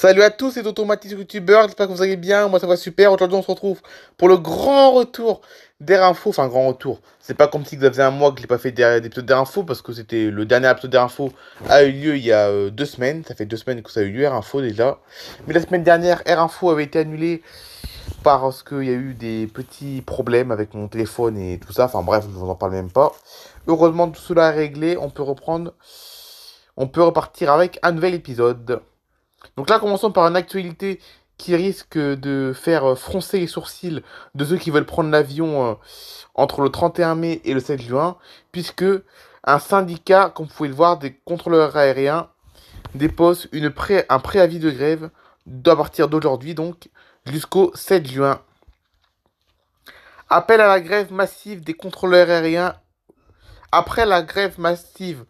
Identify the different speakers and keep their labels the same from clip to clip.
Speaker 1: Salut à tous, c'est Automatisme YouTubeur, j'espère que vous allez bien, moi ça va super. Aujourd'hui on se retrouve pour le grand retour d'Air Info, enfin grand retour. C'est pas comme si ça faisait un mois que j'ai pas fait d'épisode d'Air Info, parce que c'était le dernier épisode d'Air Info a eu lieu il y a 2 semaines, ça fait 2 semaines que ça a eu lieu Air Info déjà. Mais la semaine dernière, Air Info avait été annulé parce qu'il y a eu des petits problèmes avec mon téléphone et tout ça, enfin bref, je vous en parle même pas. Heureusement tout cela est réglé, on peut repartir avec un nouvel épisode. Donc là, commençons par une actualité qui risque de faire froncer les sourcils de ceux qui veulent prendre l'avion entre le 31 mai et le 7 juin, puisque un syndicat, comme vous pouvez le voir, des contrôleurs aériens dépose un préavis de grève à partir d'aujourd'hui, donc jusqu'au 7 juin. Appel à la grève massive des contrôleurs aériens. Après la grève massive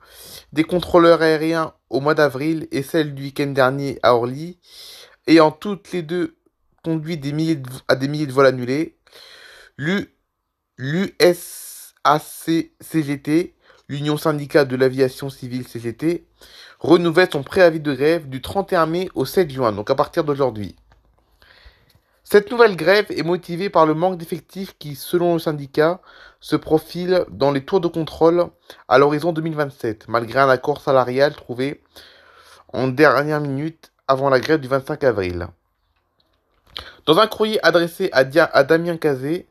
Speaker 1: des contrôleurs aériens au mois d'avril et celle du week-end dernier à Orly, ayant toutes les deux conduit à des milliers de vols annulés, l'USAC-CGT, l'Union syndicale de l'aviation civile CGT, renouvelle son préavis de grève du 31 mai au 7 juin, donc à partir d'aujourd'hui. Cette nouvelle grève est motivée par le manque d'effectifs qui, selon le syndicat, se profile dans les tours de contrôle à l'horizon 2027, malgré un accord salarial trouvé en dernière minute avant la grève du 25 avril. Dans un courrier adressé à Damien Cazé,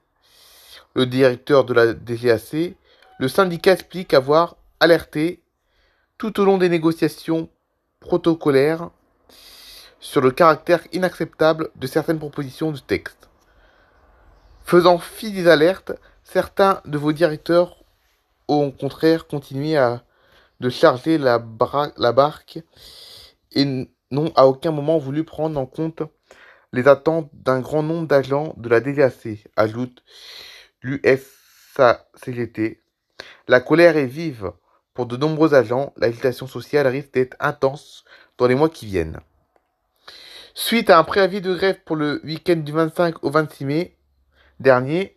Speaker 1: le directeur de la DGAC, le syndicat explique avoir alerté tout au long des négociations protocolaires sur le caractère inacceptable de certaines propositions du texte. Faisant fi des alertes, certains de vos directeurs ont au contraire continué de charger la barque et n'ont à aucun moment voulu prendre en compte les attentes d'un grand nombre d'agents de la DGAC, ajoute l'USACGT. La colère est vive pour de nombreux agents, l'agitation sociale risque d'être intense dans les mois qui viennent. Suite à un préavis de grève pour le week-end du 25 au 26 mai dernier,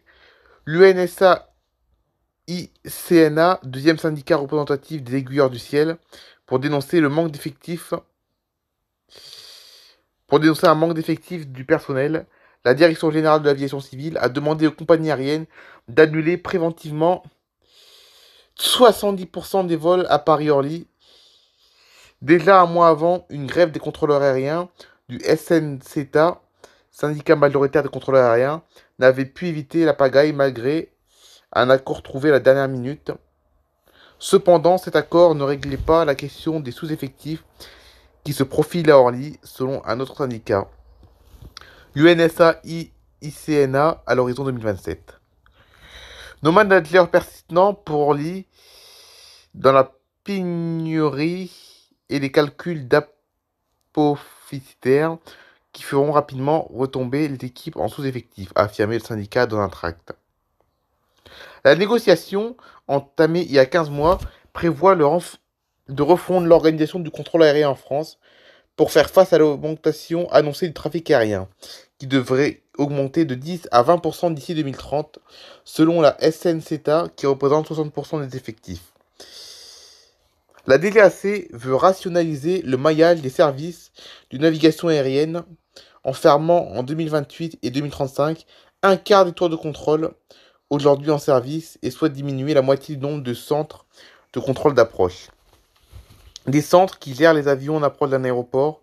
Speaker 1: l'UNSA-ICNA, deuxième syndicat représentatif des aiguilleurs du ciel, pour dénoncer un manque d'effectifs du personnel, la Direction générale de l'aviation civile a demandé aux compagnies aériennes d'annuler préventivement 70% des vols à Paris-Orly. Déjà un mois avant, une grève des contrôleurs aériens du SNCTA, syndicat majoritaire des contrôleurs aériens, n'avait pu éviter la pagaille malgré un accord trouvé à la dernière minute. Cependant, cet accord ne réglait pas la question des sous-effectifs qui se profilent à Orly, selon un autre syndicat, l'UNSA-ICNA, à l'horizon 2027. Nos managers persistants pour Orly dans la pénurie et les calculs d'apophycitaires qui feront rapidement retomber les équipes en sous-effectifs, a affirmé le syndicat dans un tract. La négociation, entamée il y a 15 mois, prévoit de refondre l'organisation du contrôle aérien en France pour faire face à l'augmentation annoncée du trafic aérien, qui devrait augmenter de 10 à 20% d'ici 2030, selon la SNCTA, qui représente 60% des effectifs. La DGAC veut rationaliser le maillage des services de navigation aérienne en fermant en 2028 et 2035 un quart des tours de contrôle aujourd'hui en service et souhaite diminuer la moitié du nombre de centres de contrôle d'approche. Des centres qui gèrent les avions en approche d'un aéroport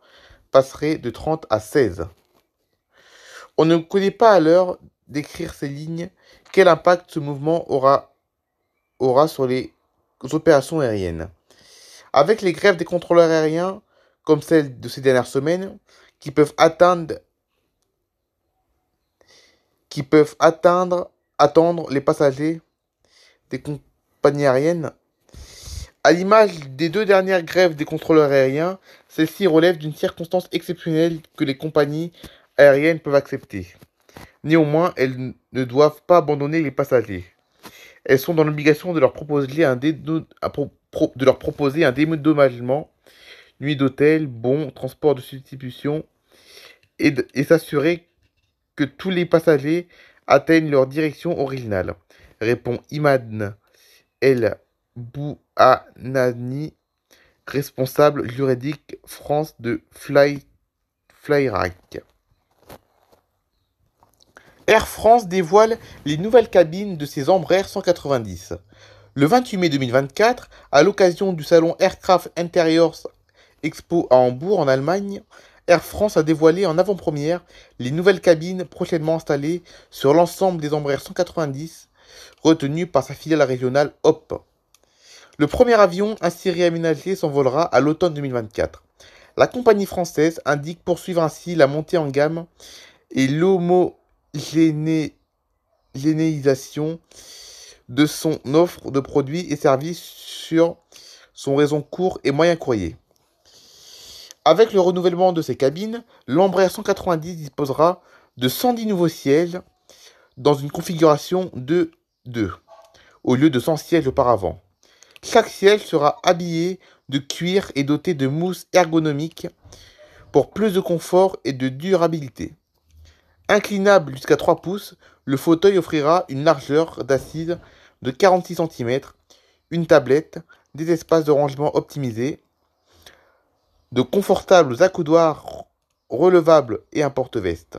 Speaker 1: passeraient de 30 à 16. On ne connaît pas à l'heure d'écrire ces lignes quel impact ce mouvement aura sur les opérations aériennes. Avec les grèves des contrôleurs aériens, comme celle de ces dernières semaines, qui peuvent attendre les passagers des compagnies aériennes, à l'image des deux dernières grèves des contrôleurs aériens, celles-ci relèvent d'une circonstance exceptionnelle que les compagnies aériennes peuvent accepter. Néanmoins, elles ne doivent pas abandonner les passagers. Elles sont dans l'obligation de leur proposer un dédommagement, nuit d'hôtel, bons, transport de substitution, et s'assurer que tous les passagers atteignent leur direction originale, répond Imad El Bouhanani, responsable juridique France de Fly Flyrack. Air France dévoile les nouvelles cabines de ses Embraer 190. Le 28 mai 2024, à l'occasion du salon Aircraft Interiors Expo à Hambourg, en Allemagne, Air France a dévoilé en avant-première les nouvelles cabines prochainement installées sur l'ensemble des Embraer 190 retenus par sa filiale régionale HOP. Le premier avion ainsi réaménagé s'envolera à l'automne 2024. La compagnie française indique poursuivre ainsi la montée en gamme et l'homogénéisation de son offre de produits et services sur son réseau court et moyen courrier. Avec le renouvellement de ses cabines, l'Embraer 190 disposera de 110 nouveaux sièges dans une configuration de 2, au lieu de 100 sièges auparavant. Chaque siège sera habillé de cuir et doté de mousse ergonomique pour plus de confort et de durabilité. Inclinable jusqu'à 3 pouces, le fauteuil offrira une largeur d'assise de 46 cm, une tablette, des espaces de rangement optimisés, de confortables accoudoirs relevables et un porte-veste.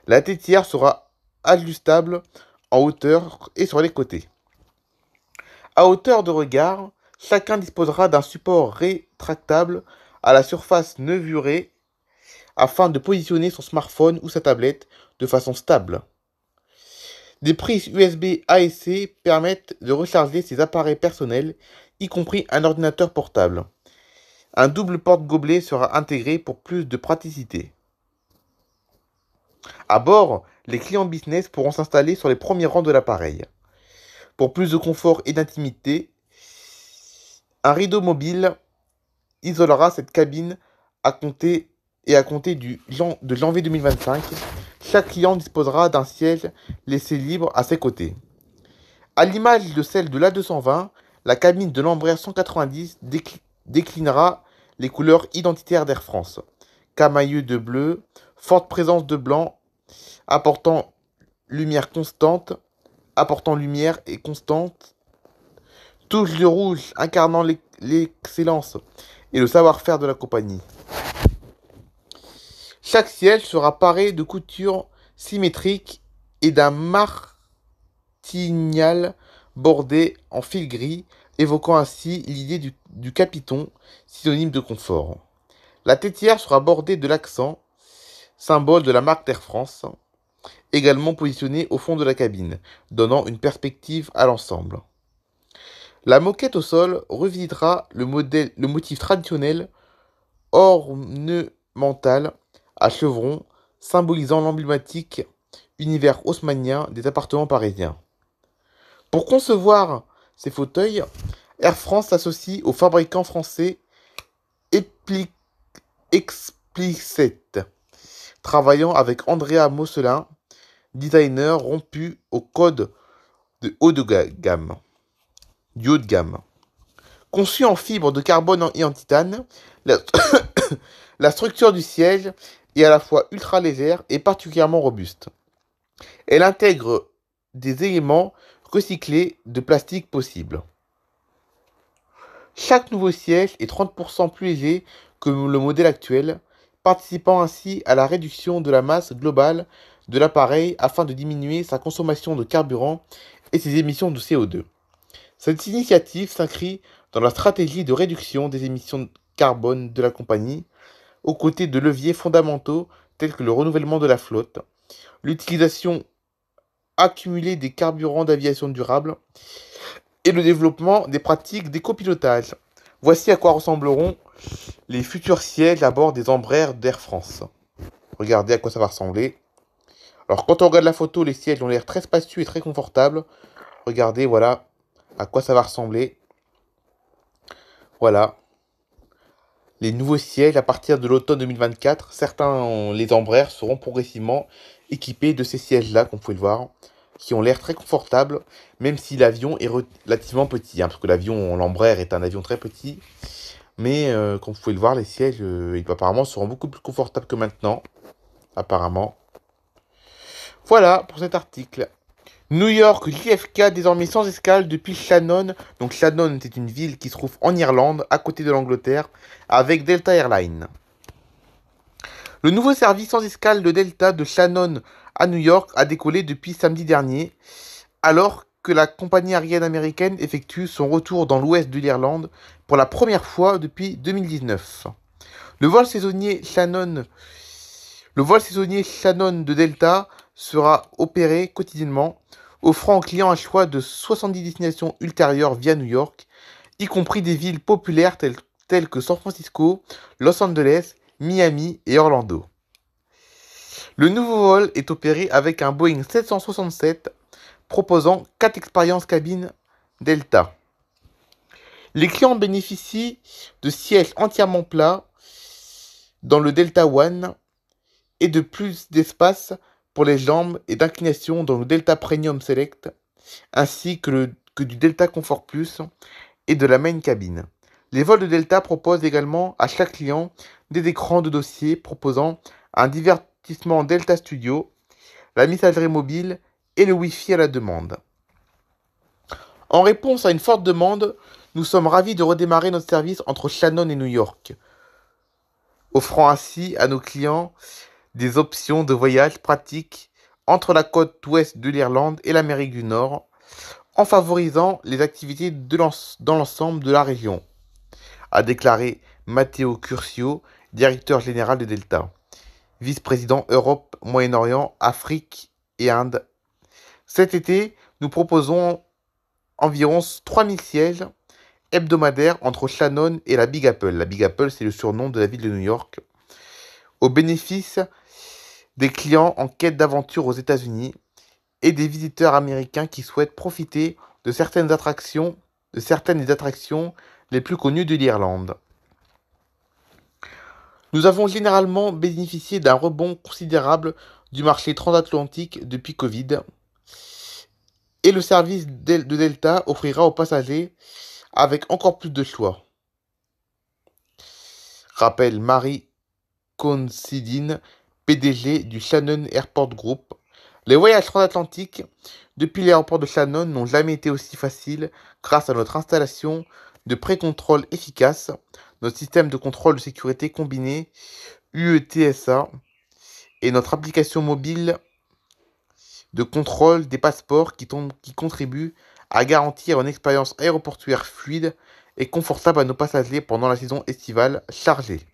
Speaker 1: La tétière sera ajustable en hauteur et sur les côtés. À hauteur de regard, chacun disposera d'un support rétractable à la surface nervurée afin de positionner son smartphone ou sa tablette de façon stable. Des prises USB A et C permettent de recharger ses appareils personnels, y compris un ordinateur portable. Un double porte-gobelet sera intégré pour plus de praticité. À bord, les clients business pourront s'installer sur les premiers rangs de l'appareil. Pour plus de confort et d'intimité, un rideau mobile isolera cette cabine à compter de janvier 2025. Chaque client disposera d'un siège laissé libre à ses côtés. À l'image de celle de l'A220, la cabine de l'Embraer 190 déclinera les couleurs identitaires d'Air France. Camailleux de bleu, forte présence de blanc, apportant lumière et constante, touche de rouge incarnant l'excellence et le savoir-faire de la compagnie. Chaque siège sera paré de coutures symétriques et d'un martignal bordé en fil gris, évoquant ainsi l'idée du capiton, synonyme de confort. La tétière sera bordée de l'accent, symbole de la marque d'Air France, également positionné au fond de la cabine, donnant une perspective à l'ensemble. La moquette au sol revisitera le motif traditionnel ornemental à chevrons, symbolisant l'emblématique univers haussmannien des appartements parisiens. Pour concevoir ces fauteuils, Air France s'associe au fabricant français Explicit, travaillant avec Andrea Mosselin, designer rompu au code du haut de gamme. Conçu en fibre de carbone et en titane, la structure du siège est à la fois ultra légère et particulièrement robuste. Elle intègre des éléments recyclés de plastique possible. Chaque nouveau siège est 30% plus léger que le modèle actuel, participant ainsi à la réduction de la masse globale de l'appareil afin de diminuer sa consommation de carburant et ses émissions de CO2. Cette initiative s'inscrit dans la stratégie de réduction des émissions de carbone de la compagnie, aux côtés de leviers fondamentaux tels que le renouvellement de la flotte, l'utilisation accumulée des carburants d'aviation durable et le développement des pratiques d'écopilotage. Voici à quoi ressembleront les futurs sièges à bord des Embraer d'Air France. Regardez à quoi ça va ressembler. Alors quand on regarde la photo, les sièges ont l'air très spacieux et très confortables. Regardez, voilà à quoi ça va ressembler. Voilà. Les nouveaux sièges à partir de l'automne 2024. Certains, les Embraer, seront progressivement équipés de ces sièges-là, comme vous pouvez le voir, qui ont l'air très confortables, même si l'avion est relativement petit, parce que l'Embraer est un avion très petit. Mais comme vous pouvez le voir, les sièges, apparemment, seront beaucoup plus confortables que maintenant, apparemment. Voilà pour cet article. New York, JFK, désormais sans escale depuis Shannon. Donc Shannon, c'est une ville qui se trouve en Irlande, à côté de l'Angleterre, avec Delta Airlines. Le nouveau service sans escale de Delta de Shannon à New York a décollé depuis samedi dernier, alors que la compagnie aérienne américaine effectue son retour dans l'ouest de l'Irlande pour la première fois depuis 2019. Le vol saisonnier Shannon, le vol saisonnier Shannon de Delta sera opéré quotidiennement, offrant aux clients un choix de 70 destinations ultérieures via New York, y compris des villes populaires telles que San Francisco, Los Angeles, Miami et Orlando. Le nouveau vol est opéré avec un Boeing 767 proposant 4 expériences cabines Delta. Les clients bénéficient de sièges entièrement plats dans le Delta One et de plus d'espace pour les jambes et d'inclination dans le Delta Premium Select, ainsi que du Delta Comfort Plus et de la main cabine. Les vols de Delta proposent également à chaque client des écrans de dossier proposant un divertissement Delta Studio, la messagerie mobile et le Wi-Fi à la demande. En réponse à une forte demande, nous sommes ravis de redémarrer notre service entre Shannon et New York, offrant ainsi à nos clients des options de voyage pratiques entre la côte ouest de l'Irlande et l'Amérique du Nord, en favorisant les activités dans l'ensemble de la région, a déclaré Matteo Curcio, directeur général de Delta, vice-président Europe, Moyen-Orient, Afrique et Inde. Cet été, nous proposons environ 3000 sièges hebdomadaires entre Shannon et la Big Apple. La Big Apple, c'est le surnom de la ville de New York, au bénéfice des clients en quête d'aventure aux États-Unis et des visiteurs américains qui souhaitent profiter de certaines attractions les plus connues de l'Irlande. Nous avons généralement bénéficié d'un rebond considérable du marché transatlantique depuis Covid, et le service de Delta offrira aux passagers avec encore plus de choix. Rappelle Marie Considine, PDG du Shannon Airport Group. Les voyages transatlantiques depuis l'aéroport de Shannon n'ont jamais été aussi faciles grâce à notre installation de pré-contrôle efficace, notre système de contrôle de sécurité combiné UETSA et notre application mobile de contrôle des passeports qui contribue à garantir une expérience aéroportuaire fluide et confortable à nos passagers pendant la saison estivale chargée.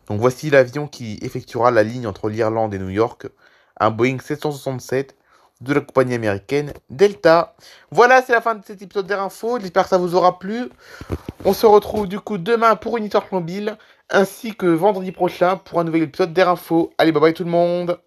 Speaker 1: Donc voici l'avion qui effectuera la ligne entre l'Irlande et New York, un Boeing 767 de la compagnie américaine Delta. Voilà, c'est la fin de cet épisode d'Air Info. J'espère que ça vous aura plu. On se retrouve du coup demain pour une histoire mobile, ainsi que vendredi prochain pour un nouvel épisode d'Air Info. Allez, bye bye tout le monde.